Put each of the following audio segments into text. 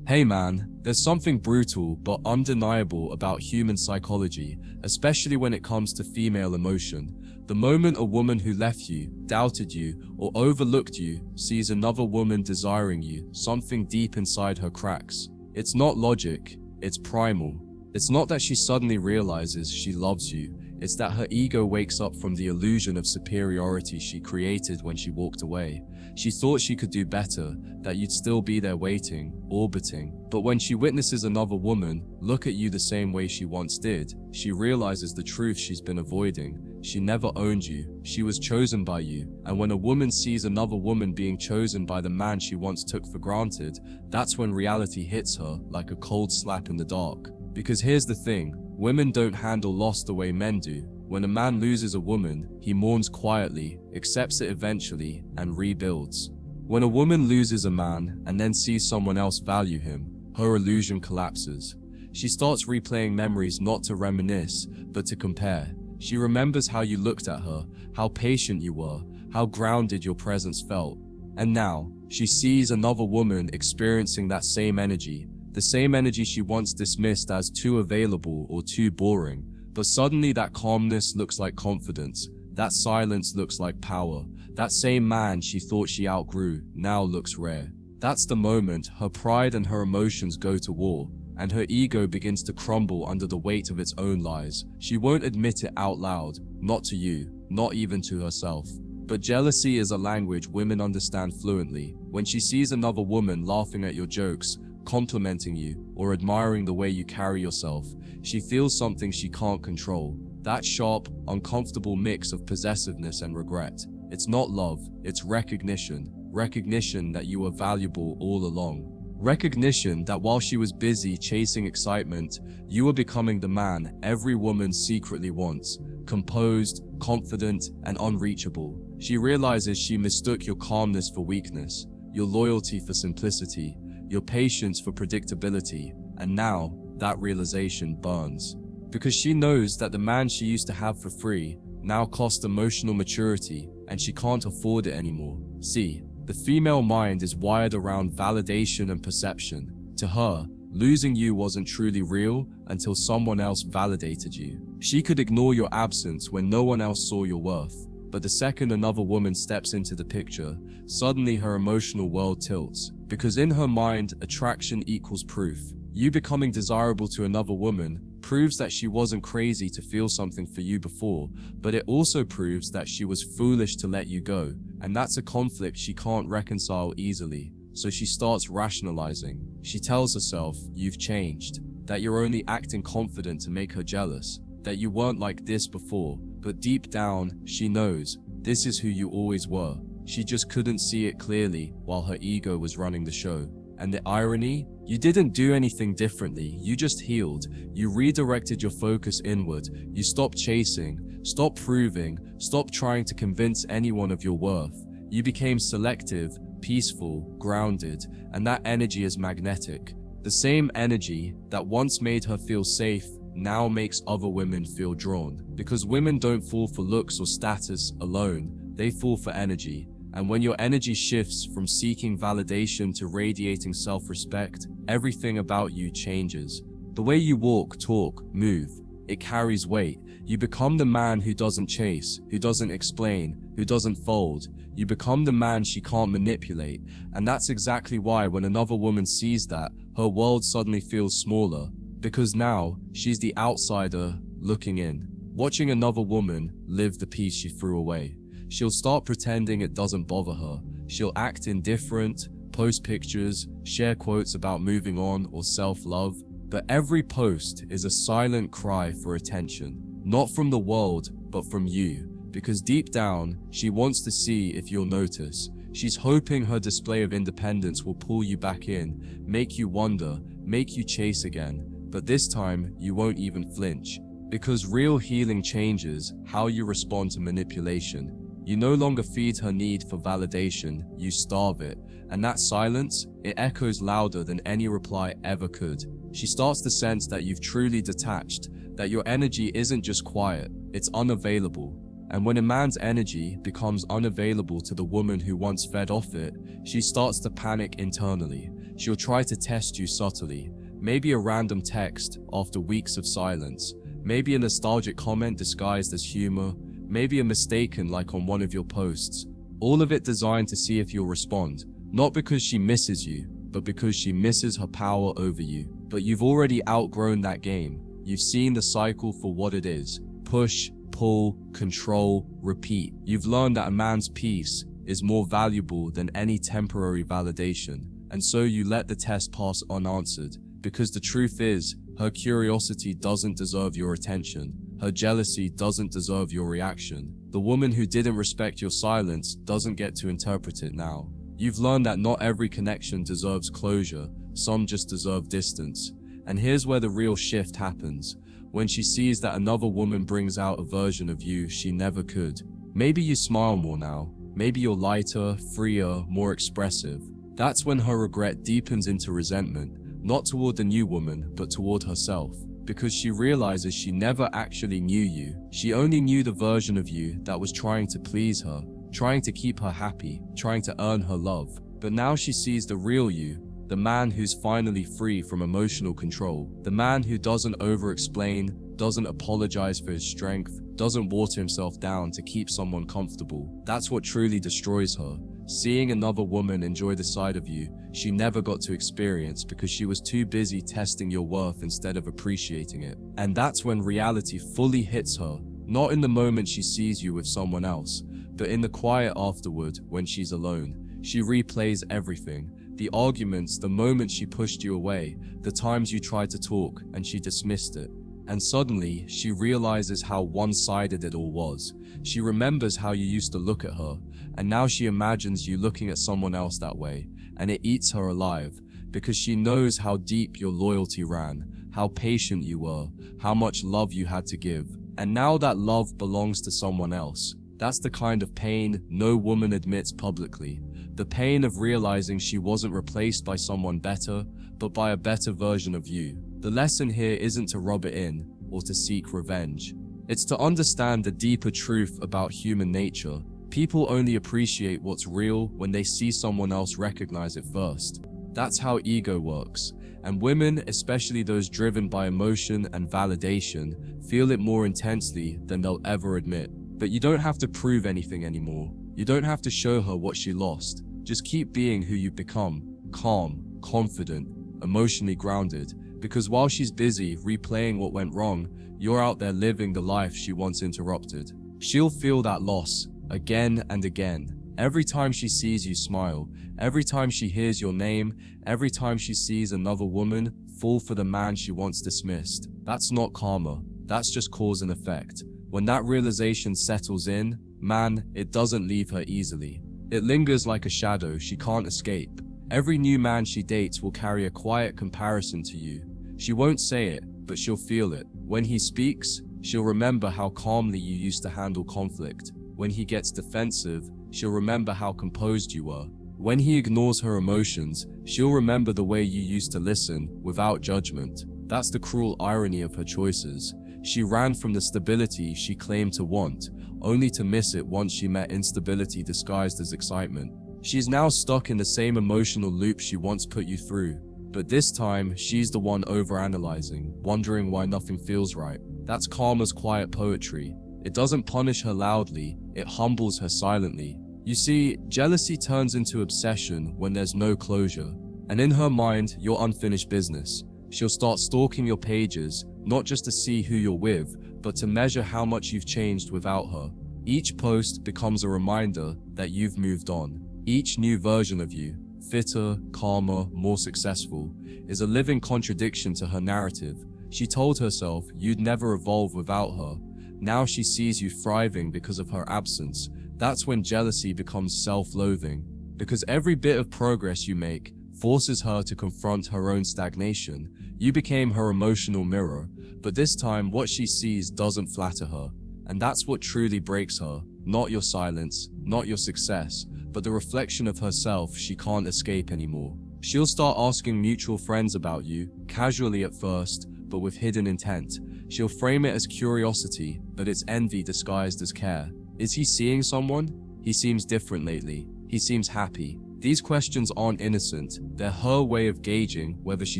Hey man, there's something brutal but undeniable about human psychology, especially when it comes to female emotion. The moment a woman who left you, doubted you, or overlooked you sees another woman desiring you, something deep inside her cracks. It's not logic, it's primal. It's not that she suddenly realizes she loves you, it's that her ego wakes up from the illusion of superiority she created when she walked away. She thought she could do better, that you'd still be there waiting, orbiting. But when she witnesses another woman look at you the same way she once did, she realizes the truth she's been avoiding. She never owned you, she was chosen by you. And when a woman sees another woman being chosen by the man she once took for granted, that's when reality hits her like a cold slap in the dark. Because here's the thing, women don't handle loss the way men do. When a man loses a woman, he mourns quietly, accepts it eventually, and rebuilds. When a woman loses a man and then sees someone else value him, her illusion collapses. She starts replaying memories not to reminisce, but to compare. She remembers how you looked at her, how patient you were, how grounded your presence felt. And now, she sees another woman experiencing that same energy, the same energy she once dismissed as too available or too boring. But suddenly that calmness looks like confidence, that silence looks like power. That same man she thought she outgrew now looks rare. That's the moment her pride and her emotions go to war, and her ego begins to crumble under the weight of its own lies. She won't admit it out loud, not to you, not even to herself. But jealousy is a language women understand fluently. When she sees another woman laughing at your jokes, complimenting you, or admiring the way you carry yourself, she feels something she can't control. That sharp, uncomfortable mix of possessiveness and regret. It's not love, it's recognition. Recognition that you were valuable all along. Recognition that while she was busy chasing excitement, you were becoming the man every woman secretly wants. Composed, confident, and unreachable. She realizes she mistook your calmness for weakness, your loyalty for simplicity, your patience for predictability, and now that realization burns. Because she knows that the man she used to have for free now costs emotional maturity, and she can't afford it anymore. See, the female mind is wired around validation and perception. To her, losing you wasn't truly real until someone else validated you. She could ignore your absence when no one else saw your worth. But the second another woman steps into the picture, suddenly her emotional world tilts. Because in her mind, attraction equals proof. You becoming desirable to another woman proves that she wasn't crazy to feel something for you before, but it also proves that she was foolish to let you go. And that's a conflict she can't reconcile easily. So she starts rationalizing. She tells herself, you've changed, that you're only acting confident to make her jealous, that you weren't like this before. But deep down, she knows, this is who you always were. She just couldn't see it clearly while her ego was running the show. And the irony? You didn't do anything differently, you just healed. You redirected your focus inward. You stopped chasing, stopped proving, stopped trying to convince anyone of your worth. You became selective, peaceful, grounded, and that energy is magnetic. The same energy that once made her feel safe now makes other women feel drawn. Because women don't fall for looks or status alone, they fall for energy. And when your energy shifts from seeking validation to radiating self-respect, everything about you changes. The way you walk, talk, move, it carries weight. You become the man who doesn't chase, who doesn't explain, who doesn't fold. You become the man she can't manipulate. And that's exactly why when another woman sees that, her world suddenly feels smaller. Because now, she's the outsider looking in, watching another woman live the piece she threw away. She'll start pretending it doesn't bother her. She'll act indifferent, post pictures, share quotes about moving on or self-love. But every post is a silent cry for attention. Not from the world, but from you. Because deep down, she wants to see if you'll notice. She's hoping her display of independence will pull you back in, make you wonder, make you chase again. But this time, you won't even flinch. Because real healing changes how you respond to manipulation. You no longer feed her need for validation, you starve it. And that silence, it echoes louder than any reply ever could. She starts to sense that you've truly detached, that your energy isn't just quiet, it's unavailable. And when a man's energy becomes unavailable to the woman who once fed off it, she starts to panic internally. She'll try to test you subtly. Maybe a random text after weeks of silence. Maybe a nostalgic comment disguised as humor. Maybe a mistaken like on one of your posts. All of it designed to see if you'll respond. Not because she misses you, but because she misses her power over you. But you've already outgrown that game. You've seen the cycle for what it is. Push, pull, control, repeat. You've learned that a man's peace is more valuable than any temporary validation. And so you let the test pass unanswered. Because the truth is, her curiosity doesn't deserve your attention. Her jealousy doesn't deserve your reaction. The woman who didn't respect your silence doesn't get to interpret it now. You've learned that not every connection deserves closure, some just deserve distance. And here's where the real shift happens. When she sees that another woman brings out a version of you she never could. Maybe you smile more now. Maybe you're lighter, freer, more expressive. That's when her regret deepens into resentment, not toward the new woman, but toward herself. Because she realizes she never actually knew you. She only knew the version of you that was trying to please her, trying to keep her happy, trying to earn her love. But now she sees the real you, the man who's finally free from emotional control, the man who doesn't over-explain, doesn't apologize for his strength, doesn't water himself down to keep someone comfortable. That's what truly destroys her. Seeing another woman enjoy the side of you she never got to experience because she was too busy testing your worth instead of appreciating it. And that's when reality fully hits her, not in the moment she sees you with someone else, but in the quiet afterward when she's alone. She replays everything. The arguments, the moments she pushed you away, the times you tried to talk and she dismissed it. And suddenly, she realizes how one-sided it all was. She remembers how you used to look at her, and now she imagines you looking at someone else that way, and it eats her alive, because she knows how deep your loyalty ran, how patient you were, how much love you had to give. And now that love belongs to someone else. That's the kind of pain no woman admits publicly. The pain of realizing she wasn't replaced by someone better, but by a better version of you. The lesson here isn't to rub it in or to seek revenge. It's to understand the deeper truth about human nature. People only appreciate what's real when they see someone else recognize it first. That's how ego works. And women, especially those driven by emotion and validation, feel it more intensely than they'll ever admit. But you don't have to prove anything anymore. You don't have to show her what she lost. Just keep being who you've become. Calm, confident, emotionally grounded. Because while she's busy replaying what went wrong, you're out there living the life she once interrupted. She'll feel that loss again and again. Every time she sees you smile, every time she hears your name, every time she sees another woman fall for the man she once dismissed. That's not karma. That's just cause and effect. When that realization settles in, man, it doesn't leave her easily. It lingers like a shadow she can't escape. Every new man she dates will carry a quiet comparison to you. She won't say it, but she'll feel it. When he speaks, she'll remember how calmly you used to handle conflict. When he gets defensive, she'll remember how composed you were. When he ignores her emotions, she'll remember the way you used to listen without judgment. That's the cruel irony of her choices. She ran from the stability she claimed to want, only to miss it once she met instability disguised as excitement. She's now stuck in the same emotional loop she once put you through. But this time, she's the one overanalyzing, wondering why nothing feels right. That's karma's quiet poetry. It doesn't punish her loudly, it humbles her silently. You see, jealousy turns into obsession when there's no closure. And in her mind, you're unfinished business. She'll start stalking your pages, not just to see who you're with, but to measure how much you've changed without her. Each post becomes a reminder that you've moved on. Each new version of you, fitter, calmer, more successful, is a living contradiction to her narrative. She told herself you'd never evolve without her. Now she sees you thriving because of her absence. That's when jealousy becomes self-loathing, because every bit of progress you make forces her to confront her own stagnation. You became her emotional mirror, but this time what she sees doesn't flatter her. And that's what truly breaks her. Not your silence, not your success, but the reflection of herself she can't escape anymore. She'll start asking mutual friends about you, casually at first, but with hidden intent. She'll frame it as curiosity, but it's envy disguised as care. Is he seeing someone? He seems different lately. He seems happy. These questions aren't innocent, they're her way of gauging whether she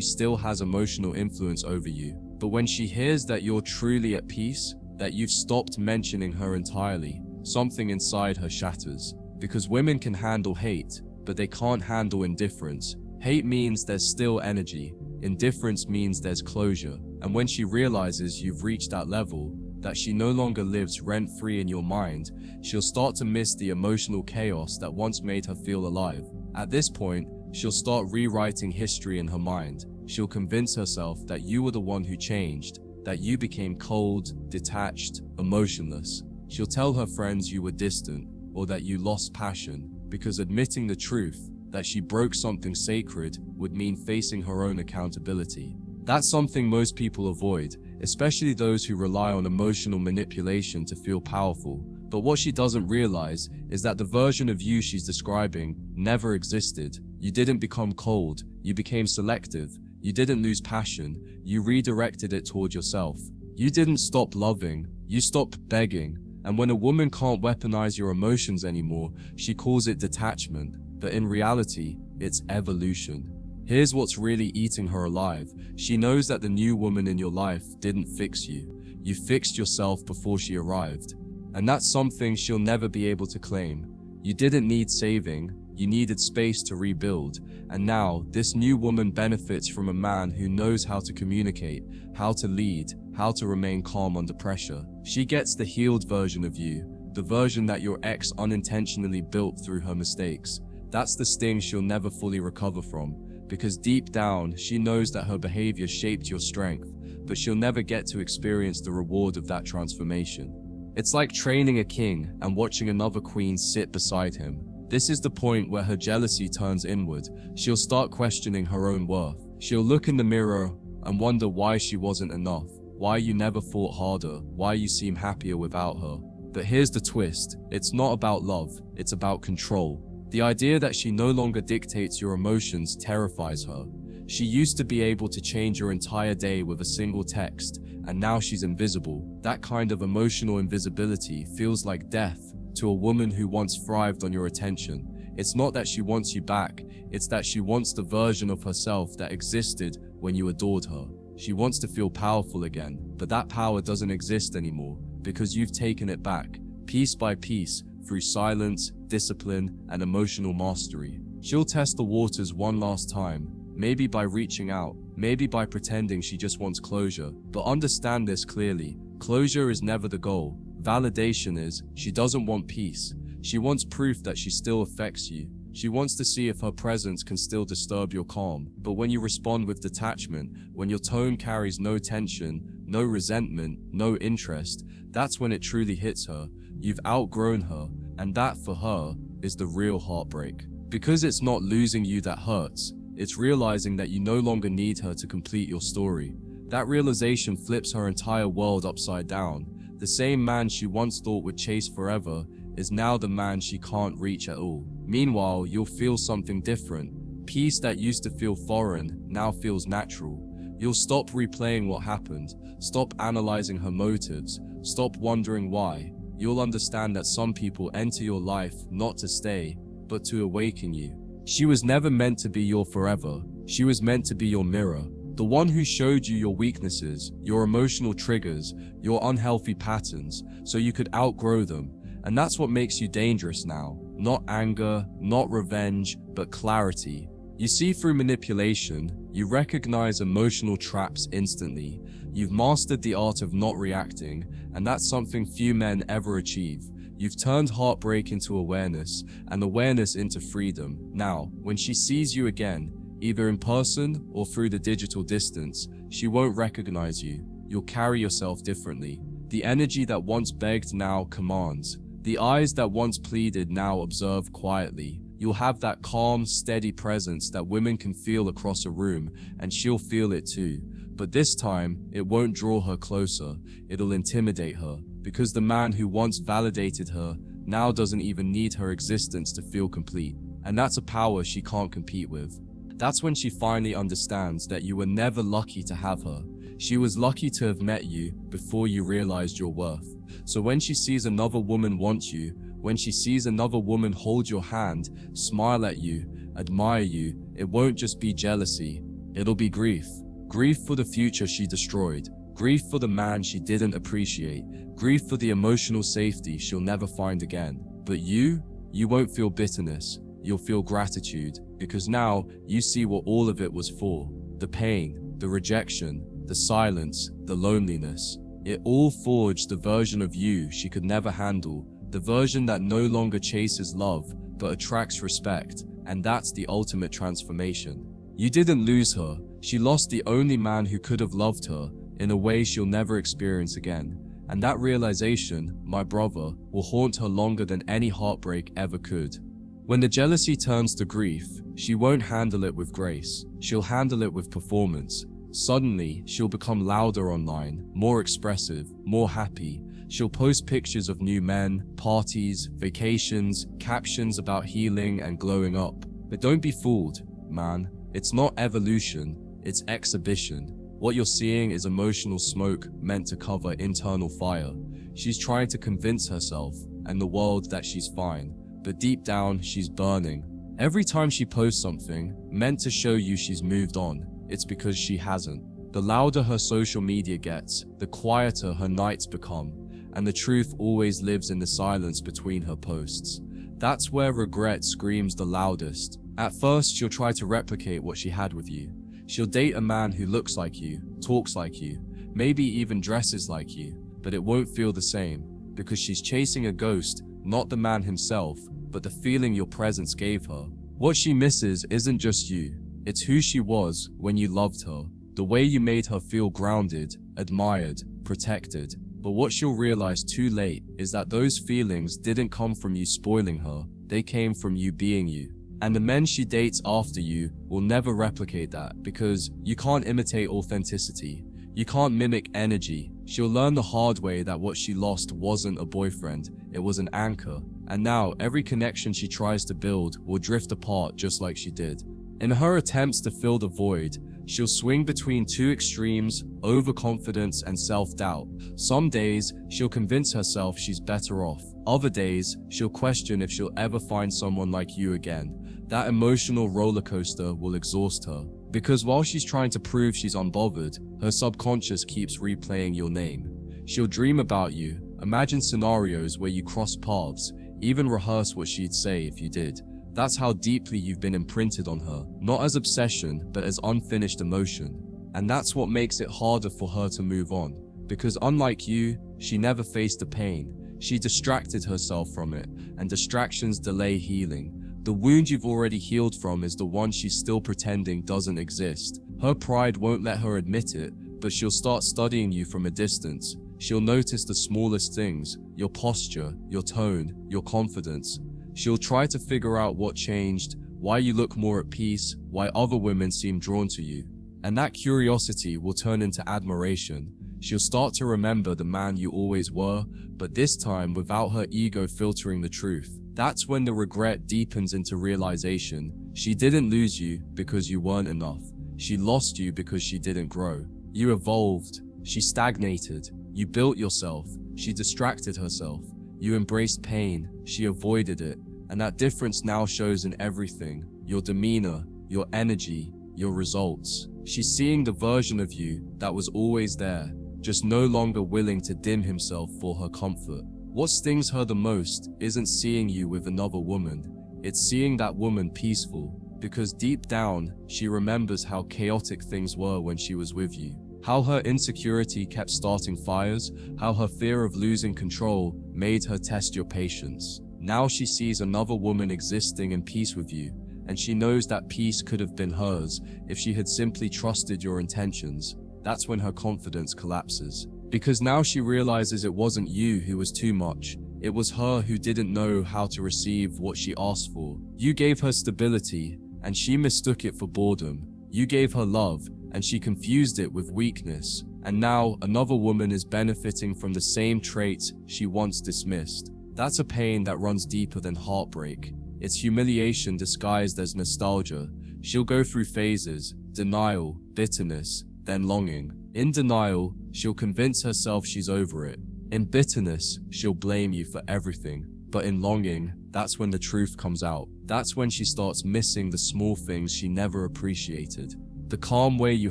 still has emotional influence over you. But when she hears that you're truly at peace, that you've stopped mentioning her entirely, something inside her shatters. Because women can handle hate, but they can't handle indifference. Hate means there's still energy, indifference means there's closure. And when she realizes you've reached that level, that she no longer lives rent-free in your mind, she'll start to miss the emotional chaos that once made her feel alive. At this point, she'll start rewriting history in her mind. She'll convince herself that you were the one who changed, that you became cold, detached, emotionless. She'll tell her friends you were distant, or that you lost passion, because admitting the truth, that she broke something sacred, would mean facing her own accountability. That's something most people avoid, especially those who rely on emotional manipulation to feel powerful. But what she doesn't realize is that the version of you she's describing never existed. You didn't become cold, you became selective. You didn't lose passion, you redirected it toward yourself. You didn't stop loving, you stopped begging. And when a woman can't weaponize your emotions anymore, she calls it detachment. But in reality, it's evolution. Here's what's really eating her alive. She knows that the new woman in your life didn't fix you. You fixed yourself before she arrived. And that's something she'll never be able to claim. You didn't need saving, you needed space to rebuild. And now, this new woman benefits from a man who knows how to communicate, how to lead, how to remain calm under pressure. She gets the healed version of you, the version that your ex unintentionally built through her mistakes. That's the sting she'll never fully recover from. Because deep down, she knows that her behavior shaped your strength, but she'll never get to experience the reward of that transformation. It's like training a king and watching another queen sit beside him. This is the point where her jealousy turns inward. She'll start questioning her own worth. She'll look in the mirror and wonder why she wasn't enough, why you never fought harder, why you seem happier without her. But here's the twist. It's not about love, it's about control. The idea that she no longer dictates your emotions terrifies her. She used to be able to change your entire day with a single text, and now she's invisible. That kind of emotional invisibility feels like death to a woman who once thrived on your attention. It's not that she wants you back, it's that she wants the version of herself that existed when you adored her. She wants to feel powerful again, but that power doesn't exist anymore because you've taken it back, piece by piece, through silence, discipline, and emotional mastery. She'll test the waters one last time, maybe by reaching out, maybe by pretending she just wants closure. But understand this clearly, closure is never the goal. Validation is. She doesn't want peace. She wants proof that she still affects you. She wants to see if her presence can still disturb your calm. But when you respond with detachment, when your tone carries no tension, no resentment, no interest, that's when it truly hits her. You've outgrown her, and that for her is the real heartbreak. Because it's not losing you that hurts, it's realizing that you no longer need her to complete your story. That realization flips her entire world upside down. The same man she once thought would chase forever is now the man she can't reach at all. Meanwhile, you'll feel something different. Peace that used to feel foreign now feels natural. You'll stop replaying what happened, stop analyzing her motives, stop wondering why. You'll understand that some people enter your life not to stay, but to awaken you. She was never meant to be your forever. She was meant to be your mirror. The one who showed you your weaknesses, your emotional triggers, your unhealthy patterns, so you could outgrow them. And that's what makes you dangerous now. Not anger, not revenge, but clarity. You see through manipulation, you recognize emotional traps instantly. You've mastered the art of not reacting, and that's something few men ever achieve. You've turned heartbreak into awareness, and awareness into freedom. Now, when she sees you again, either in person or through the digital distance, she won't recognize you. You'll carry yourself differently. The energy that once begged now commands. The eyes that once pleaded now observe quietly. You'll have that calm, steady presence that women can feel across a room, and she'll feel it too. But this time, it won't draw her closer, it'll intimidate her, because the man who once validated her now doesn't even need her existence to feel complete. And that's a power she can't compete with. That's when she finally understands that you were never lucky to have her. She was lucky to have met you before you realized your worth. So when she sees another woman want you, when she sees another woman hold your hand, smile at you, admire you, it won't just be jealousy, it'll be grief. Grief for the future she destroyed, grief for the man she didn't appreciate, grief for the emotional safety she'll never find again. But you won't feel bitterness, you'll feel gratitude, because now you see what all of it was for. The pain, the rejection, the silence, the loneliness. It all forged the version of you she could never handle, the version that no longer chases love, but attracts respect, and that's the ultimate transformation. You didn't lose her, she lost the only man who could have loved her in a way she'll never experience again. And that realization, my brother, will haunt her longer than any heartbreak ever could. When the jealousy turns to grief, she won't handle it with grace, she'll handle it with performance. Suddenly, she'll become louder online, more expressive, more happy. She'll post pictures of new men, parties, vacations, captions about healing and glowing up. But don't be fooled, man. It's not evolution, it's exhibition. What you're seeing is emotional smoke meant to cover internal fire. She's trying to convince herself and the world that she's fine, but deep down, she's burning. Every time she posts something meant to show you she's moved on, it's because she hasn't. The louder her social media gets, the quieter her nights become, and the truth always lives in the silence between her posts. That's where regret screams the loudest. At first, she'll try to replicate what she had with you. She'll date a man who looks like you, talks like you, maybe even dresses like you, but it won't feel the same, because she's chasing a ghost, not the man himself, but the feeling your presence gave her. What she misses isn't just you, it's who she was when you loved her, the way you made her feel grounded, admired, protected. But what she'll realize too late is that those feelings didn't come from you spoiling her, they came from you being you. And the men she dates after you will never replicate that, because you can't imitate authenticity. You can't mimic energy. She'll learn the hard way that what she lost wasn't a boyfriend, it was an anchor. And now every connection she tries to build will drift apart just like she did. In her attempts to fill the void, she'll swing between two extremes, overconfidence and self-doubt. Some days, she'll convince herself she's better off. Other days, she'll question if she'll ever find someone like you again. That emotional roller coaster will exhaust her. Because while she's trying to prove she's unbothered, her subconscious keeps replaying your name. She'll dream about you, imagine scenarios where you cross paths, even rehearse what she'd say if you did. That's how deeply you've been imprinted on her, not as obsession, but as unfinished emotion. And that's what makes it harder for her to move on. Because unlike you, she never faced the pain. She distracted herself from it, and distractions delay healing. The wound you've already healed from is the one she's still pretending doesn't exist. Her pride won't let her admit it, but she'll start studying you from a distance. She'll notice the smallest things, your posture, your tone, your confidence. She'll try to figure out what changed, why you look more at peace, why other women seem drawn to you. And that curiosity will turn into admiration. She'll start to remember the man you always were, but this time without her ego filtering the truth. That's when the regret deepens into realization. She didn't lose you because you weren't enough. She lost you because she didn't grow. You evolved. She stagnated. You built yourself. She distracted herself. You embraced pain. She avoided it. And that difference now shows in everything. Your demeanor, your energy, your results. She's seeing the version of you that was always there, just no longer willing to dim himself for her comfort. What stings her the most isn't seeing you with another woman, it's seeing that woman peaceful, because deep down, she remembers how chaotic things were when she was with you. How her insecurity kept starting fires, how her fear of losing control made her test your patience. Now she sees another woman existing in peace with you, and she knows that peace could have been hers if she had simply trusted your intentions. That's when her confidence collapses. Because now she realizes it wasn't you who was too much, it was her who didn't know how to receive what she asked for. You gave her stability, and she mistook it for boredom. You gave her love, and she confused it with weakness. And now another woman is benefiting from the same traits she once dismissed. That's a pain that runs deeper than heartbreak. It's humiliation disguised as nostalgia. She'll go through phases: denial, bitterness, then longing. In denial, she'll convince herself she's over it. In bitterness, she'll blame you for everything. But in longing, that's when the truth comes out. That's when she starts missing the small things she never appreciated. The calm way you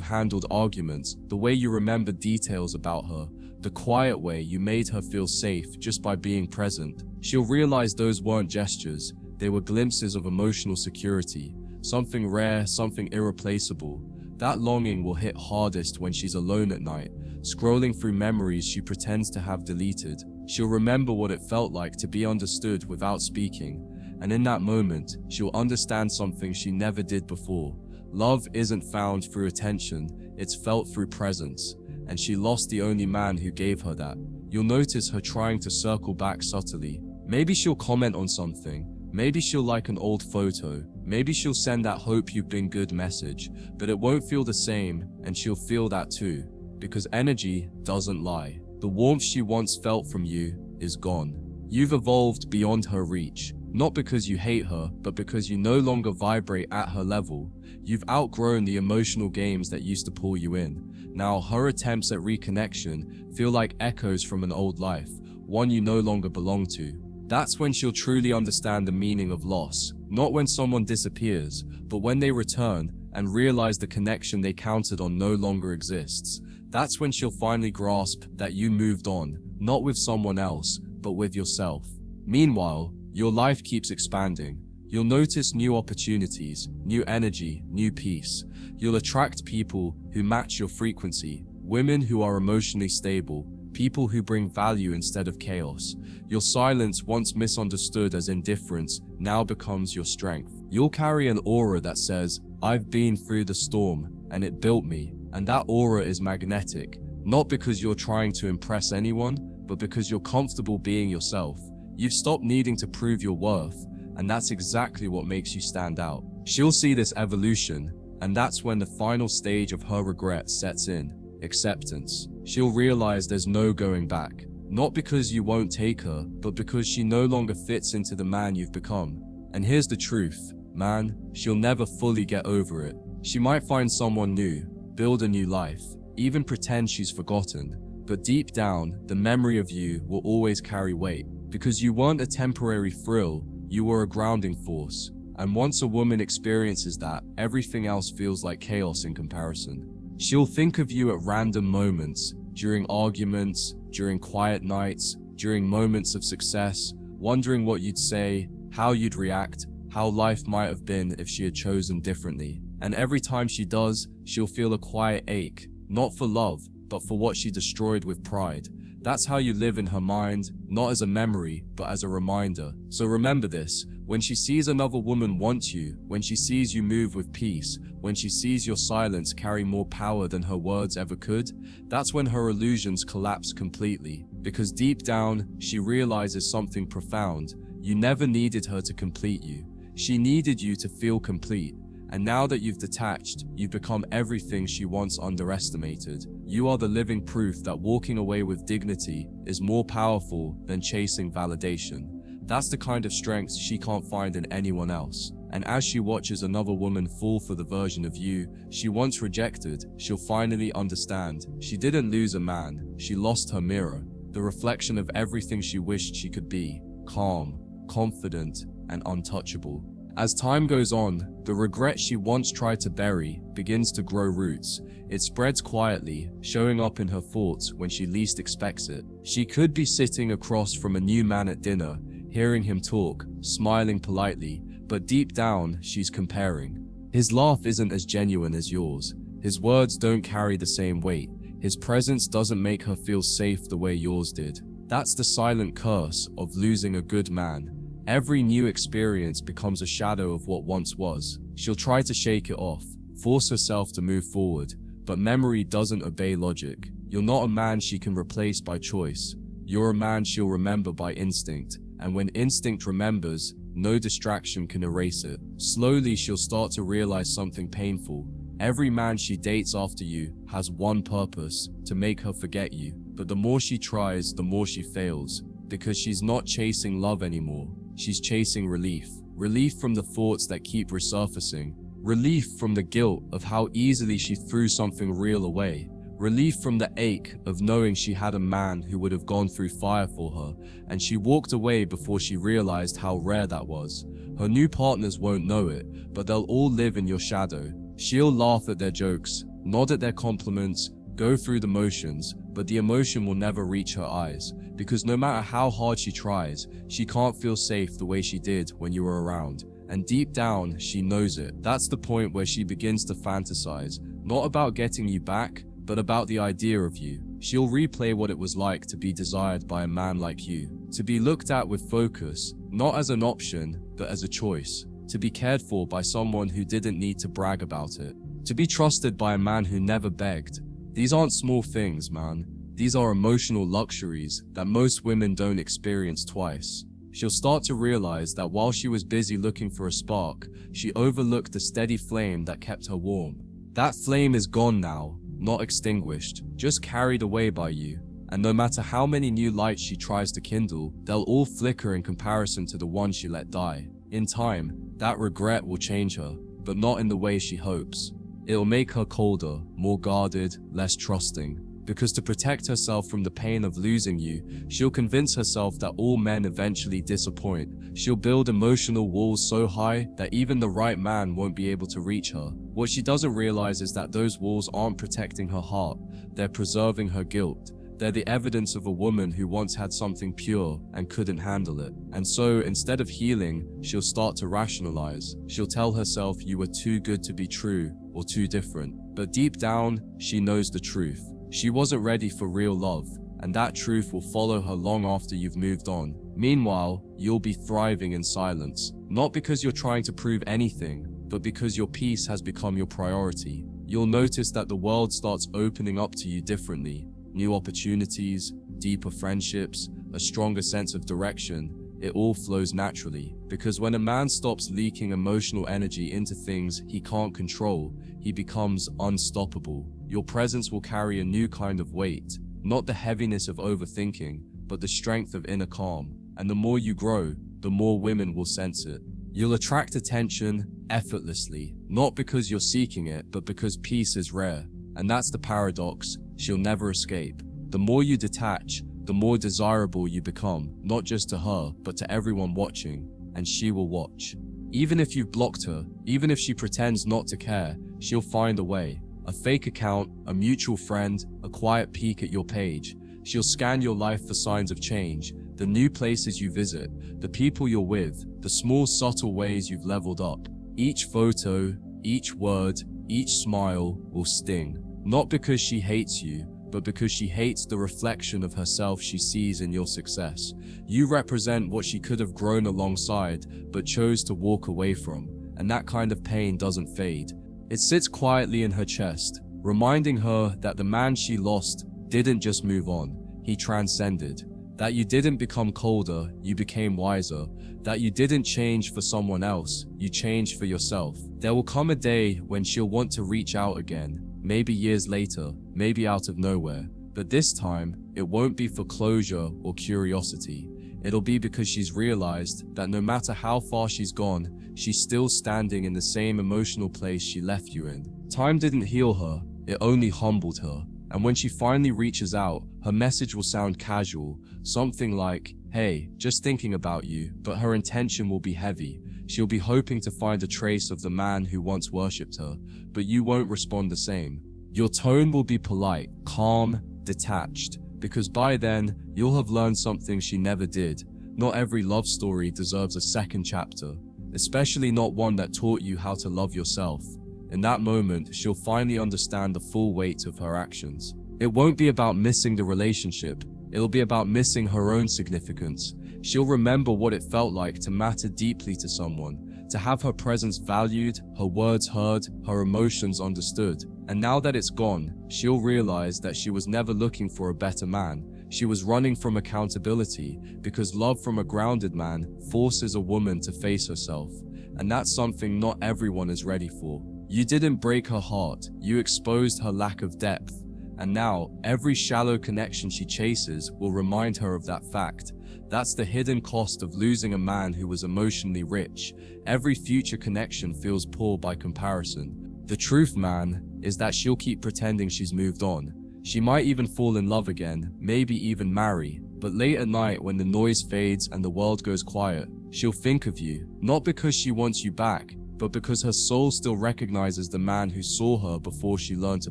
handled arguments, the way you remembered details about her, the quiet way you made her feel safe just by being present. She'll realize those weren't gestures, they were glimpses of emotional security, something rare, something irreplaceable. That longing will hit hardest when she's alone at night, scrolling through memories she pretends to have deleted. She'll remember what it felt like to be understood without speaking, and in that moment, she'll understand something she never did before. Love isn't found through attention, it's felt through presence, and she lost the only man who gave her that. You'll notice her trying to circle back subtly. Maybe she'll comment on something, maybe she'll like an old photo, maybe she'll send that hope you've been good message, but it won't feel the same, and she'll feel that too, because energy doesn't lie. The warmth she once felt from you is gone. You've evolved beyond her reach, not because you hate her, but because you no longer vibrate at her level. You've outgrown the emotional games that used to pull you in. Now her attempts at reconnection feel like echoes from an old life, one you no longer belong to. That's when she'll truly understand the meaning of loss, not when someone disappears, but when they return and realize the connection they counted on no longer exists. That's when she'll finally grasp that you moved on, not with someone else, but with yourself. Meanwhile, your life keeps expanding. You'll notice new opportunities, new energy, new peace. You'll attract people who match your frequency, women who are emotionally stable, people who bring value instead of chaos. Your silence, once misunderstood as indifference, now becomes your strength. You'll carry an aura that says, "I've been through the storm, and it built me." And that aura is magnetic, not because you're trying to impress anyone, but because you're comfortable being yourself. You've stopped needing to prove your worth, and that's exactly what makes you stand out. She'll see this evolution, and that's when the final stage of her regret sets in: acceptance. She'll realize there's no going back, not because you won't take her, but because she no longer fits into the man you've become. And here's the truth, man, she'll never fully get over it. She might find someone new, build a new life, even pretend she's forgotten, but deep down, the memory of you will always carry weight, because you weren't a temporary thrill, you were a grounding force. And once a woman experiences that, everything else feels like chaos in comparison. She'll think of you at random moments, during arguments, during quiet nights, during moments of success, wondering what you'd say, how you'd react, how life might have been if she had chosen differently. And every time she does, she'll feel a quiet ache, not for love, but for what she destroyed with pride. That's how you live in her mind, not as a memory, but as a reminder. So remember this, when she sees another woman want you, when she sees you move with peace, when she sees your silence carry more power than her words ever could, that's when her illusions collapse completely. Because deep down, she realizes something profound. You never needed her to complete you. She needed you to feel complete. And now that you've detached, you've become everything she once underestimated. You are the living proof that walking away with dignity is more powerful than chasing validation. That's the kind of strength she can't find in anyone else. And as she watches another woman fall for the version of you she once rejected, she'll finally understand. She didn't lose a man, she lost her mirror, the reflection of everything she wished she could be: calm, confident, and untouchable. As time goes on, the regret she once tried to bury begins to grow roots. It spreads quietly, showing up in her thoughts when she least expects it. She could be sitting across from a new man at dinner, hearing him talk, smiling politely, but deep down, she's comparing. His laugh isn't as genuine as yours. His words don't carry the same weight. His presence doesn't make her feel safe the way yours did. That's the silent curse of losing a good man. Every new experience becomes a shadow of what once was. She'll try to shake it off, force herself to move forward, but memory doesn't obey logic. You're not a man she can replace by choice. You're a man she'll remember by instinct, and when instinct remembers, no distraction can erase it. Slowly, she'll start to realize something painful. Every man she dates after you has one purpose: to make her forget you. But the more she tries, the more she fails, because she's not chasing love anymore. She's chasing relief. Relief from the thoughts that keep resurfacing. Relief from the guilt of how easily she threw something real away. relief from the ache of knowing she had a man who would have gone through fire for her, and she walked away before she realized how rare that was. Her new partners won't know it, but they'll all live in your shadow. She'll laugh at their jokes, nod at their compliments, go through the motions, but the emotion will never reach her eyes, because no matter how hard she tries, she can't feel safe the way she did when you were around. And deep down, she knows it. That's the point where she begins to fantasize, not about getting you back, but about the idea of you. She'll replay what it was like to be desired by a man like you, to be looked at with focus, not as an option, but as a choice, to be cared for by someone who didn't need to brag about it, to be trusted by a man who never begged. These aren't small things, man. These are emotional luxuries that most women don't experience twice. She'll start to realize that while she was busy looking for a spark, she overlooked the steady flame that kept her warm. That flame is gone now, not extinguished, just carried away by you. And no matter how many new lights she tries to kindle, they'll all flicker in comparison to the one she let die. In time, that regret will change her, but not in the way she hopes. It'll make her colder, more guarded, less trusting. Because to protect herself from the pain of losing you, she'll convince herself that all men eventually disappoint. She'll build emotional walls so high that even the right man won't be able to reach her. What she doesn't realize is that those walls aren't protecting her heart, they're preserving her guilt. They're the evidence of a woman who once had something pure and couldn't handle it. And so, instead of healing, she'll start to rationalize. She'll tell herself you were too good to be true or too different. But deep down, she knows the truth. She wasn't ready for real love, and that truth will follow her long after you've moved on. Meanwhile, you'll be thriving in silence, not because you're trying to prove anything, but because your peace has become your priority. You'll notice that the world starts opening up to you differently. New opportunities, deeper friendships, a stronger sense of direction. It all flows naturally, because when a man stops leaking emotional energy into things he can't control, he becomes unstoppable. Your presence will carry a new kind of weight, not the heaviness of overthinking, but the strength of inner calm. And the more you grow, the more women will sense it. You'll attract attention effortlessly, not because you're seeking it, but because peace is rare. And that's the paradox she'll never escape. The more you detach, the more desirable you become, not just to her, but to everyone watching, and she will watch. Even if you've blocked her, even if she pretends not to care, she'll find a way. A fake account, a mutual friend, a quiet peek at your page. She'll scan your life for signs of change, the new places you visit, the people you're with, the small subtle ways you've leveled up. Each photo, each word, each smile will sting. Not because she hates you, but because she hates the reflection of herself she sees in your success. You represent what she could have grown alongside, but chose to walk away from. And that kind of pain doesn't fade. It sits quietly in her chest, reminding her that the man she lost didn't just move on, he transcended. That you didn't become colder, you became wiser. That you didn't change for someone else, you changed for yourself. There will come a day when she'll want to reach out again, maybe years later, maybe out of nowhere. But this time, it won't be for closure or curiosity. It'll be because she's realized that no matter how far she's gone, she's still standing in the same emotional place she left you in. Time didn't heal her, it only humbled her. And when she finally reaches out, her message will sound casual, something like, "Hey, just thinking about you," but her intention will be heavy. She'll be hoping to find a trace of the man who once worshipped her, but you won't respond the same. Your tone will be polite, calm, detached, because by then, you'll have learned something she never did. Not every love story deserves a second chapter, especially not one that taught you how to love yourself. In that moment, she'll finally understand the full weight of her actions. It won't be about missing the relationship, it'll be about missing her own significance. She'll remember what it felt like to matter deeply to someone, to have her presence valued, her words heard, her emotions understood. And now that it's gone, she'll realize that she was never looking for a better man. She was running from accountability, because love from a grounded man forces a woman to face herself. And that's something not everyone is ready for. You didn't break her heart, you exposed her lack of depth. And now, every shallow connection she chases will remind her of that fact. That's the hidden cost of losing a man who was emotionally rich. Every future connection feels poor by comparison. The truth, man, is that she'll keep pretending she's moved on. She might even fall in love again, maybe even marry. But late at night, when the noise fades and the world goes quiet, she'll think of you, not because she wants you back, but because her soul still recognizes the man who saw her before she learned to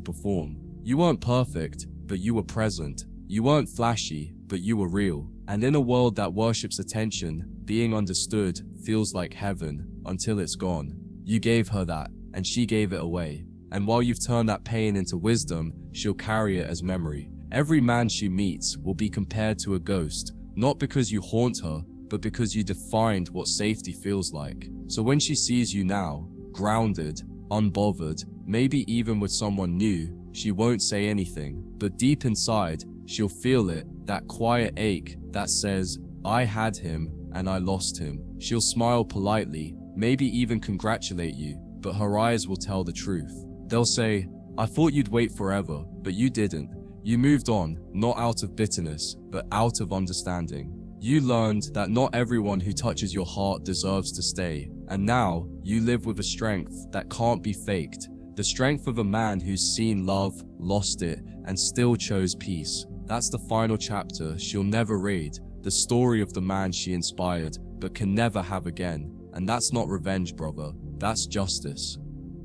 perform. You weren't perfect, but you were present. You weren't flashy, but you were real. And in a world that worships attention, being understood feels like heaven until it's gone. You gave her that, and she gave it away. And while you've turned that pain into wisdom, she'll carry it as memory. Every man she meets will be compared to a ghost, not because you haunt her, but because you defined what safety feels like. So when she sees you now, grounded, unbothered, maybe even with someone new, she won't say anything, but deep inside, she'll feel it, that quiet ache that says, I had him and I lost him. She'll smile politely, maybe even congratulate you, but her eyes will tell the truth. They'll say, I thought you'd wait forever, but you didn't. You moved on, not out of bitterness, but out of understanding. You learned that not everyone who touches your heart deserves to stay, and now you live with a strength that can't be faked. The strength of a man who's seen love, lost it, and still chose peace. That's the final chapter she'll never read, the story of the man she inspired, but can never have again. And that's not revenge, brother, that's justice.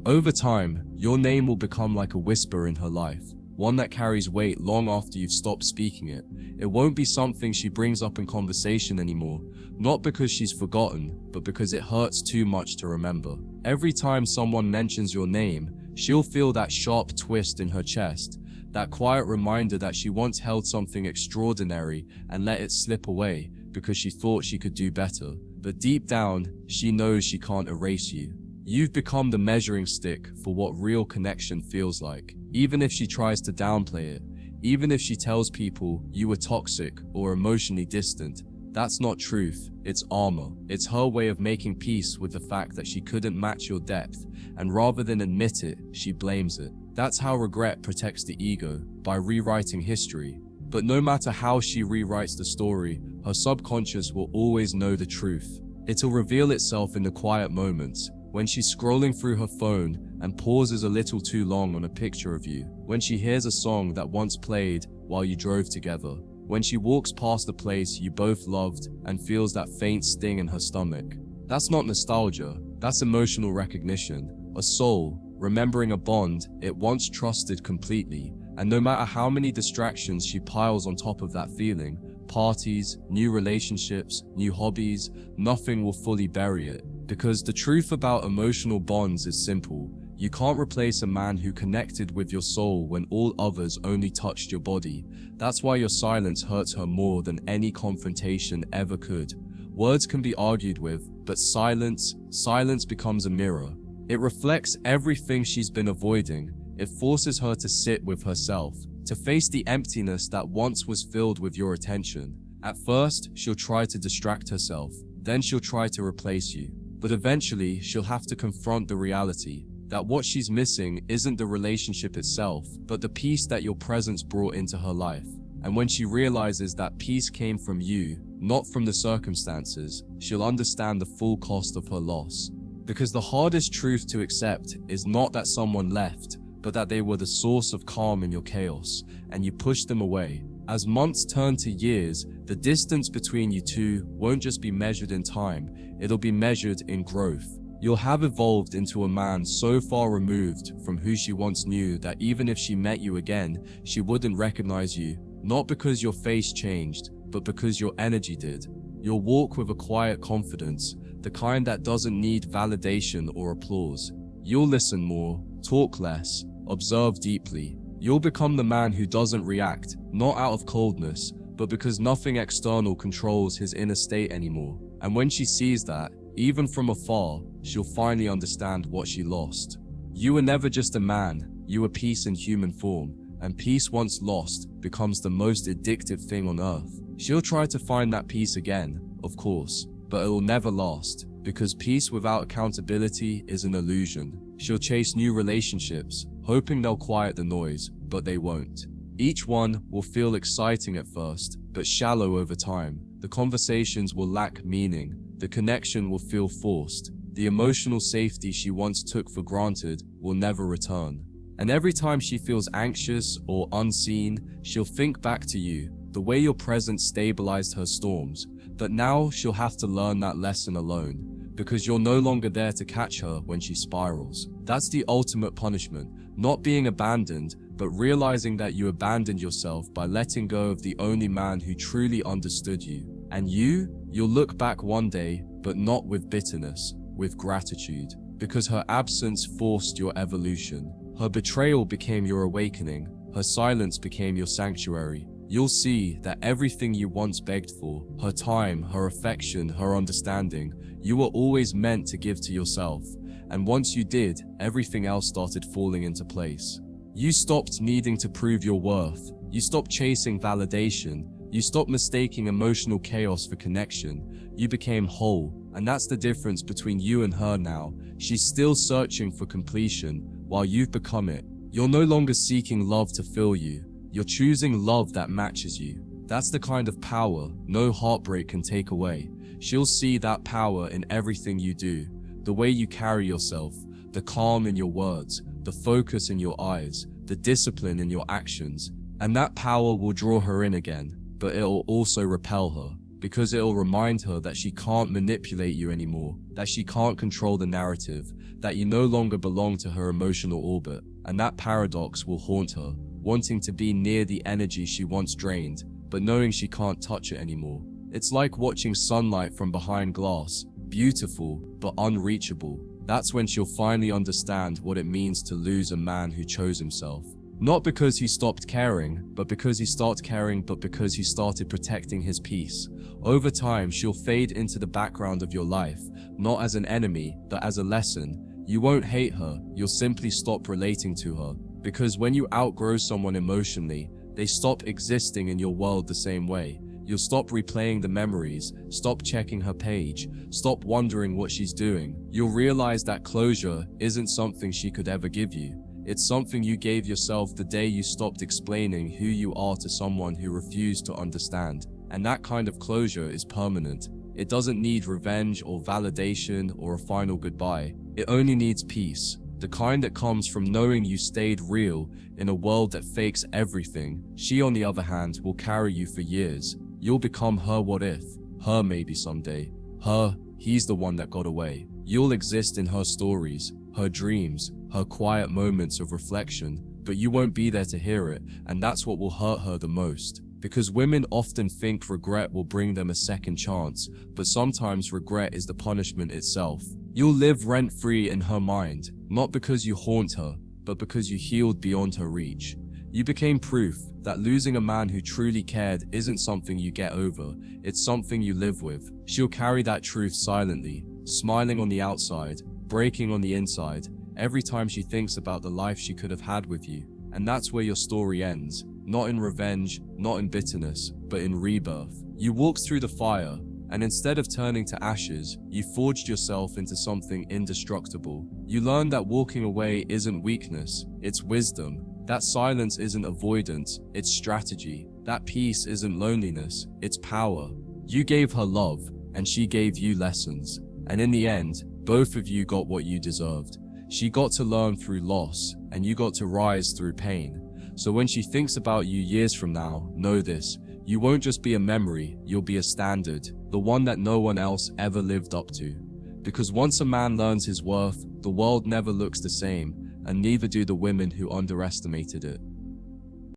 Over time, your name will become like a whisper in her life, one that carries weight long after you've stopped speaking it. It won't be something she brings up in conversation anymore, not because she's forgotten, but because it hurts too much to remember. Every time someone mentions your name, she'll feel that sharp twist in her chest, that quiet reminder that she once held something extraordinary and let it slip away because she thought she could do better. But deep down, she knows she can't erase you. You've become the measuring stick for what real connection feels like. Even if she tries to downplay it, even if she tells people you were toxic or emotionally distant, that's not truth, it's armor. It's her way of making peace with the fact that she couldn't match your depth, and rather than admit it, she blames it. That's how regret protects the ego, by rewriting history. But no matter how she rewrites the story, her subconscious will always know the truth. It'll reveal itself in the quiet moments, when she's scrolling through her phone and pauses a little too long on a picture of you, when she hears a song that once played while you drove together, when she walks past a place you both loved and feels that faint sting in her stomach. That's not nostalgia, that's emotional recognition, a soul remembering a bond it once trusted completely. And no matter how many distractions she piles on top of that feeling, parties, new relationships, new hobbies, nothing will fully bury it. Because the truth about emotional bonds is simple. You can't replace a man who connected with your soul when all others only touched your body. That's why your silence hurts her more than any confrontation ever could. Words can be argued with, but silence becomes a mirror. It reflects everything she's been avoiding. It forces her to sit with herself, to face the emptiness that once was filled with your attention. At first, she'll try to distract herself, then she'll try to replace you. But eventually, she'll have to confront the reality that what she's missing isn't the relationship itself, but the peace that your presence brought into her life. And when she realizes that peace came from you, not from the circumstances, she'll understand the full cost of her loss. Because the hardest truth to accept is not that someone left, but that they were the source of calm in your chaos, and you pushed them away. As months turn to years, the distance between you two won't just be measured in time, it'll be measured in growth. You'll have evolved into a man so far removed from who she once knew that even if she met you again, she wouldn't recognize you, not because your face changed, but because your energy did. You'll walk with a quiet confidence, the kind that doesn't need validation or applause. You'll listen more, talk less, observe deeply. You'll become the man who doesn't react, not out of coldness, but because nothing external controls his inner state anymore. And when she sees that, even from afar, she'll finally understand what she lost. You were never just a man, you were peace in human form, and peace once lost becomes the most addictive thing on earth. She'll try to find that peace again, of course, but it'll never last, because peace without accountability is an illusion. She'll chase new relationships, hoping they'll quiet the noise, but they won't. Each one will feel exciting at first, but shallow over time. The conversations will lack meaning, the connection will feel forced, the emotional safety she once took for granted will never return. And every time she feels anxious or unseen, she'll think back to you, the way your presence stabilized her storms. But now she'll have to learn that lesson alone, because you're no longer there to catch her when she spirals. That's the ultimate punishment, not being abandoned, but realizing that you abandoned yourself by letting go of the only man who truly understood you. And you'll look back one day, but not with bitterness, with gratitude, because her absence forced your evolution. Her betrayal became your awakening. Her silence became your sanctuary. You'll see that everything you once begged for, her time, her affection, her understanding, you were always meant to give to yourself. And once you did, everything else started falling into place. You stopped needing to prove your worth. You stopped chasing validation. You stopped mistaking emotional chaos for connection. You became whole. And that's the difference between you and her now. She's still searching for completion, while you've become it. You're no longer seeking love to fill you. You're choosing love that matches you. That's the kind of power no heartbreak can take away. She'll see that power in everything you do. The way you carry yourself, the calm in your words, the focus in your eyes, the discipline in your actions. And that power will draw her in again, but it'll also repel her, because it'll remind her that she can't manipulate you anymore, that she can't control the narrative, that you no longer belong to her emotional orbit. And that paradox will haunt her, wanting to be near the energy she once drained, but knowing she can't touch it anymore. It's like watching sunlight from behind glass, beautiful but unreachable. That's when she'll finally understand what it means to lose a man who chose himself. Not because he stopped caring, but because he started caring, but because he started protecting his peace. Over time, she'll fade into the background of your life, not as an enemy, but as a lesson. You won't hate her, you'll simply stop relating to her. Because when you outgrow someone emotionally, they stop existing in your world the same way. You'll stop replaying the memories, stop checking her page, stop wondering what she's doing. You'll realize that closure isn't something she could ever give you. It's something you gave yourself the day you stopped explaining who you are to someone who refused to understand. And that kind of closure is permanent. It doesn't need revenge or validation or a final goodbye. It only needs peace. The kind that comes from knowing you stayed real in a world that fakes everything. She, on the other hand, will carry you for years. You'll become her what if, her maybe someday. Her, he's the one that got away. You'll exist in her stories, her dreams, her quiet moments of reflection, but you won't be there to hear it, and that's what will hurt her the most. Because women often think regret will bring them a second chance, but sometimes regret is the punishment itself. You'll live rent-free in her mind, not because you haunt her, but because you healed beyond her reach. You became proof that losing a man who truly cared isn't something you get over, it's something you live with. She'll carry that truth silently, smiling on the outside, breaking on the inside, every time she thinks about the life she could have had with you. And that's where your story ends. Not in revenge, not in bitterness, but in rebirth. You walked through the fire, and instead of turning to ashes, you forged yourself into something indestructible. You learned that walking away isn't weakness, it's wisdom. That silence isn't avoidance, it's strategy. That peace isn't loneliness, it's power. You gave her love, and she gave you lessons. And in the end, both of you got what you deserved. She got to learn through loss, and you got to rise through pain. So when she thinks about you years from now, know this: you won't just be a memory, you'll be a standard, the one that no one else ever lived up to. Because once a man learns his worth, the world never looks the same, and neither do the women who underestimated it.